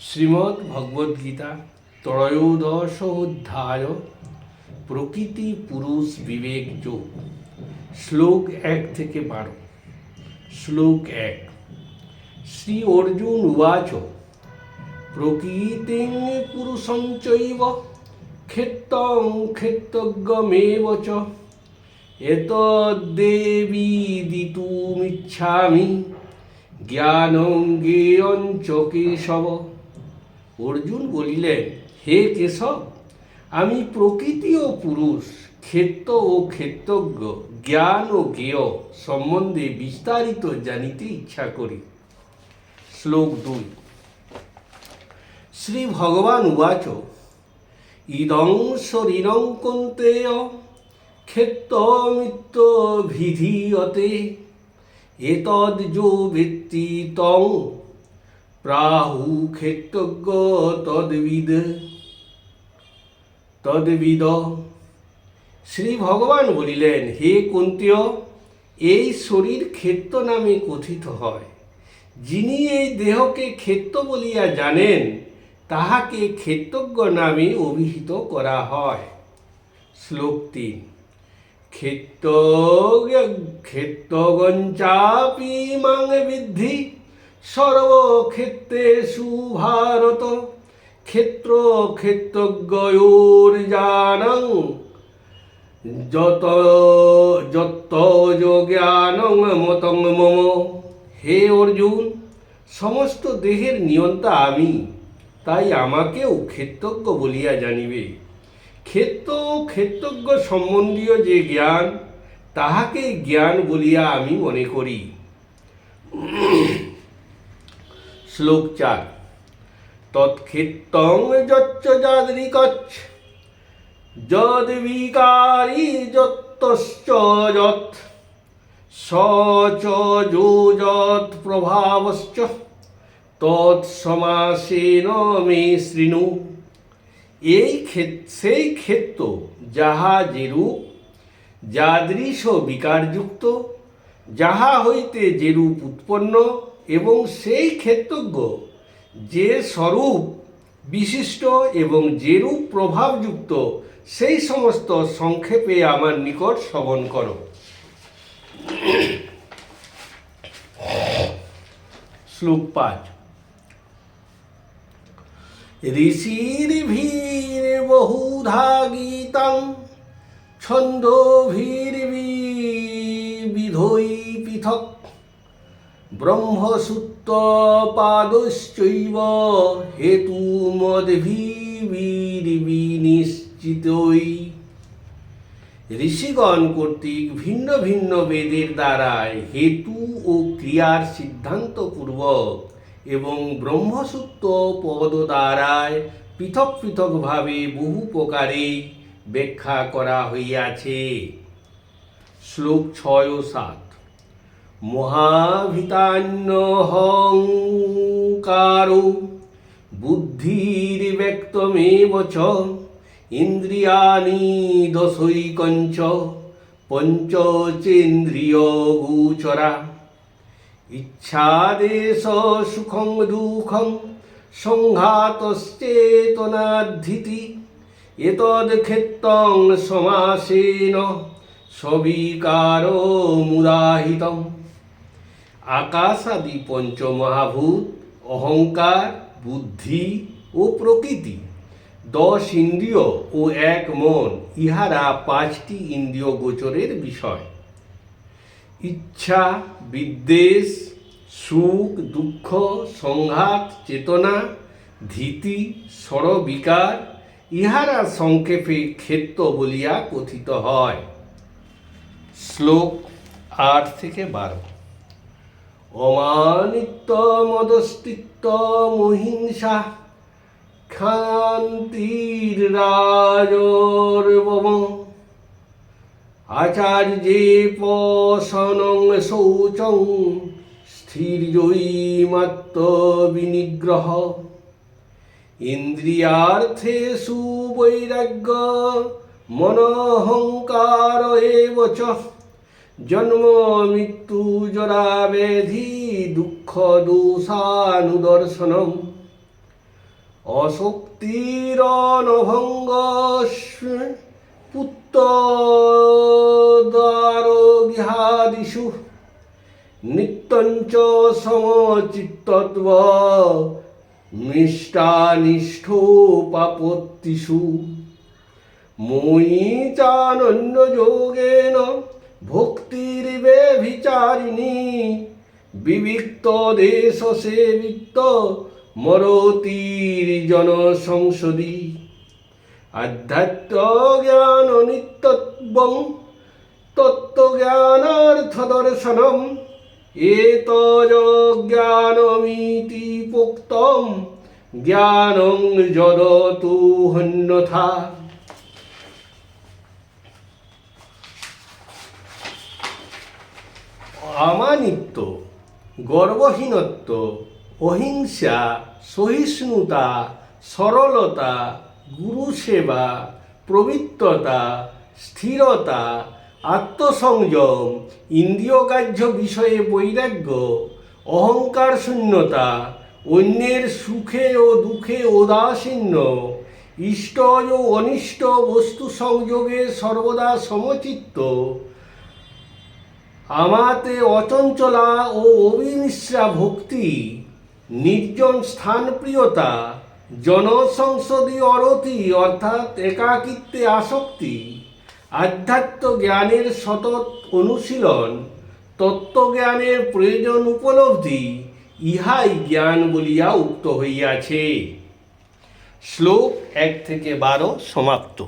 শ্রীমদ্ ভগবদ্গীতা ত্রয়োদশ অধ্যায় প্রকৃতি পুরুষ বিবেক যোগ শ্লোক 1 থেকে 12। শ্লোক 1। শ্রী অর্জুন উবাচ প্রকৃতিং পুরুষং চৈব ক্ষেত্রং ক্ষেত্রজ্ঞমেব চ এতদ্দেবিদিতুমিচ্ছামি জ্ঞানং জ্ঞেয়ং চ কেশব। অর্জুন বলিলেন, হে কেশব, আমি প্রকৃতি ও পুরুষ, ক্ষেত্র ও ক্ষেত্রজ্ঞ, জ্ঞান ও জ্ঞেয় সম্বন্ধে বিস্তারিত জানিতে ইচ্ছা করি। শ্লোক 2। শ্রী ভগবান উবাচ ইদং শরীরং কৌন্তেয় ক্ষেত্রমিত্যভিধীয়তে এতদ্যো বেত্তি তং প্রাহু ক্ষেত্রজ্ঞ তদ্বিদ। শ্রী ভগবান বলিলেন, হে কুন্তীয়, এই শরীর ক্ষেত্র নামে কথিত হয়। যিনি এই দেহকে ক্ষেত্র বলিয়া জানেন, তাহাকে ক্ষেত্রজ্ঞ নামে অভিহিত করা হয়। শ্লোক 3। ক্ষেত্রজ্ঞঞ্চাপি মাং বিদ্ধি সর্বক্ষেত্রেষু ভারত ক্ষেত্র ক্ষেত্রজ্ঞয়োর্জ্ঞানং যত্তজ জ্ঞানং মতং মম। হে অর্জুন, সমস্ত দেহের নিয়ন্তা আমি, তাই আমাকেও ক্ষেত্রজ্ঞ বলিয়া জানিবে। ক্ষেত্র ও ক্ষেত্রজ্ঞ সম্বন্ধীয় যে জ্ঞান, তাহাকে জ্ঞান বলিয়া আমি মনে করি। শ্লোক 4। তৎক্ষেত্রং যচ্চ যাদৃকচ্ছ যদ্বিকারী যত্তশ্চ যৎ স চ যো যৎ প্রভাবশ্চ তৎসমাসেন মে শৃণু। সেই ক্ষেত্র যাহা যেরূপ যাদৃশ বিকারযুক্ত, যাহা হইতে যেরূপ উৎপন্ন, এবং সেই ক্ষেত্রজ্ঞ যে স্বরূপ বিশিষ্ট এবং যেরূপ প্রভাবযুক্ত, সেই সমস্ত সংক্ষেপে আমার নিকট শ্রবণ করো। শ্লোক 5। ঋষির্ভির্বহুধা গীতাং ছন্দোভির্বিবিধৈ পৃথক ব্রহ্মসূত্রপাদশ্চৈব হেতুমদ্ভির্বিনিশ্চিতৈ। ঋষিগণ কর্তৃক ভিন্ন ভিন্ন বেদের দ্বারায় হেতু ও ক্রিয়ার সিদ্ধান্ত পূর্বক এবং ব্রহ্মসূত্র পদ দ্বারায় পৃথক পৃথকভাবে বহু প্রকারে ব্যাখ্যা করা হইয়াছে। শ্লোক 6 ও 7। মহাভিতান্যহংকারো বুদ্ধির্ব্যক্তমেব চ ইন্দ্রিয়াণি দশৈকঞ্চ পঞ্চচেন্দ্রিয়গোচরা ইচ্ছাদেশ সুখং দুঃখং সংঘাতশ্চেতনাধৃতি এতদ্ক্ষেত্রং সমাসেন সবিকারমুদাহৃতম। আকাশাদি পঞ্চমহাভূত, অহংকার, বুদ্ধি ও প্রকৃতি, 10 ইন্দ্রিয় ও 1 মন, ইহারা 5টি ইন্দ্রিয় গোচরের বিষয়। ইচ্ছা, বিদ্বেষ, সুখ দুঃখ, সংঘাত চেতনা, ধৃতি, ষড়বিকার, ইহারা সংক্ষেপে ক্ষেত্র বলিয়া কথিত হয়। শ্লোক 8 থেকে 12। অমানিত্বমদস্তিত্বমহিংসা ক্ষান্তিরাজর্বম আচার্যে পশনং শৌচং স্থির্যৈমাত্মবিনিগ্রহ ইন্দ্রিয়ার্থেষু বৈরাগ্য মনহংকার এব চ জন্ম মৃত্যু জরা ব্যাধি দুঃখ দোষানুদর্শনম। অশক্তির নভঙ্গ পুত্রদ্বার গৃহাদিষু নিত্যঞ্চ সমচিত্তত্ব মিষ্টানিষ্ঠোপাপত্তিষু মই চানন্য যোগেন ভক্তির্ব্যভিচারিণী বিবিক্ত দেশ সেবিক্ত মরতির্জন সংসদি আধ্যাত্ম জ্ঞান নিত্যত্বং তত্ত্বজ্ঞানার্থদর্শনম এতজ্জ্ঞানমিতি পোক্তম জ্ঞানং যদতু হন্যথা। আমানিত্ব, গর্বহীনত্ব, অহিংসা, সহিষ্ণুতা, সরলতা, গুরুসেবা, প্রবৃত্ততা, স্থিরতা, আত্মসংযম, ইন্দ্রিয়গ্রাহ্য বিষয়ে বৈরাগ্য, অহংকার শূন্যতা, অন্যের সুখে ও দুঃখে উদাসীন্য, ইষ্ট ও অনিষ্ট বস্তু সংযোগে সর্বদা সমচিত্ত, আমাতে অচঞ্চলা ও অবিমিশ্রা ভক্তি, নির্জন স্থানপ্রিয়তা, জনসংসদীয় অরতি অর্থাৎ একাকিত্বে আসক্তি, আধ্যাত্ম জ্ঞানের সতত অনুশীলন, তত্ত্বজ্ঞানের প্রয়োজন উপলব্ধি, ইহাই জ্ঞান বলিয়া উক্ত হইয়াছে। শ্লোক 1 থেকে 12 সমাপ্ত।